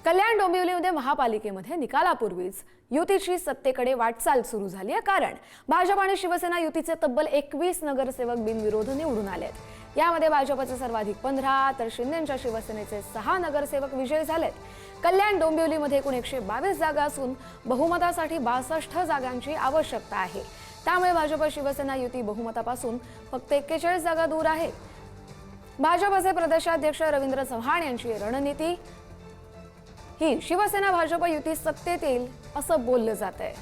कल्याण डोंबिवलीमध्ये महापालिकेमध्ये निकालापूर्वीच युतीची सत्तेकडे वाटचाल सुरू झाली आहे। कारण भाजप आणि शिवसेना युतीचे तब्बल 21 नगरसेवक बिनविरोध निवडून आलेत। यामध्ये भाजपचे सर्वाधिक 15 तर शिंदेंच्या शिवसेनेचे 6 नगरसेवक विजयी झालेत। कल्याण डोंबिवलीमध्ये एकूण 122 जागा असून बहुमतासाठी 62 जागांची आवश्यकता आहे। त्यामुळे भाजप शिवसेना युती बहुमतापासून फक्त 41 जागा दूर आहे। भाजपचे प्रदेशाध्यक्ष रवींद्र चव्हाण यांची रणनीती ही शिवसेना भाजप युती सत्तेत येईल असं बोललं जातंय।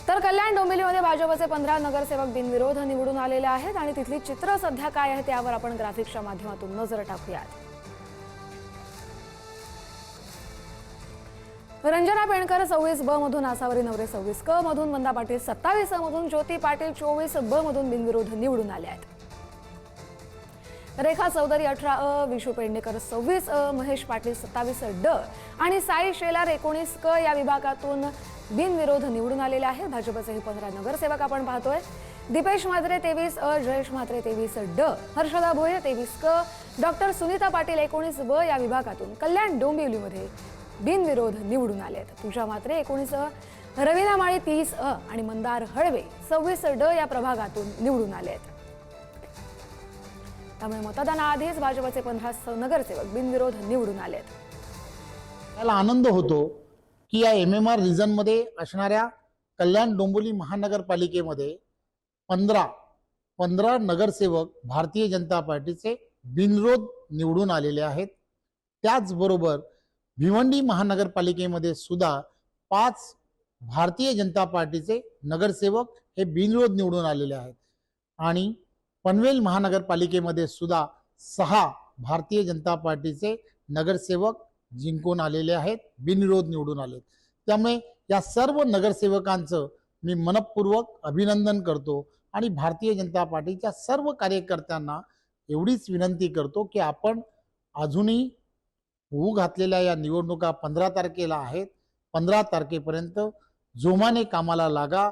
तर कल्याण डोंबिवलीमध्ये भाजपचे 15 नगरसेवक बिनविरोध निवडून आलेले आहेत आणि तिथली चित्र सध्या काय आहे त्यावर आपण ग्राफिक्सच्या माध्यमातून नजर टाकूयात। रंजना पेणकर 26 ब मधून, आसावरी नवरे 26 क मधून, मंदा पाटील 27 अ मधून, ज्योती पाटील 24 ब मधून बिनविरोध निवडून आले आहेत। रेखा चौधरी 18 अ, विशू पेडणेकर 26 अ, महेश पाटील 27 ड आणि साई शेलार 19 क या विभागातून बिनविरोध निवडून आलेले आहेत। भाजपचे 15 नगरसेवक आपण पाहतोय। दीपेश म्हात्रे 23 अ, जयेश म्हात्रे 23 ड, हर्षदा भोये 23 क, डॉक्टर सुनीता पाटील 19 ब या विभागातून कल्याण डोंबिवलीमध्ये बिनविरोध निवडून आलेत। पूजा म्हात्रे 19 अ, रवीना माळी 30 अ आणि मंदार हळवे 26 ड या प्रभागातून निवडून आलेत। त्यामुळे मतदानाआधीच भाजपचे 15 नगरसेवक बिनविरोध निवडून आलेत। मला आनंद होतो की या MMR रिजन मध्ये असणाऱ्या कल्याण डोंबिवली महानगरपालिकेमध्ये 15 नगरसेवक भारतीय जनता पार्टीचे बिनविरोध निवडून आलेले आहेत। त्याचबरोबर भिवंडी महानगरपालिकेमध्ये सुद्धा 5 भारतीय जनता पार्टीचे नगरसेवक हे बिनविरोध निवडून आलेले आहेत आणि पनवेल महानगरपालिकेमध्ये सुद्धा 6 भारतीय जनता पार्टीचे नगरसेवक जिंकून आलेले आहेत, बिनविरोध निवडून आलेत। त्यामुळे या सर्व नगरसेवकांचं मी मनपूर्वक अभिनंदन करतो आणि भारतीय जनता पार्टीच्या सर्व कार्यकर्त्यांना एवढीच विनंती करतो की आपण अजूनही होऊ घातलेल्या या निवडणुका 15 तारखेला आहेत। 15 तारखेपर्यंत जोमाने कामाला लागा।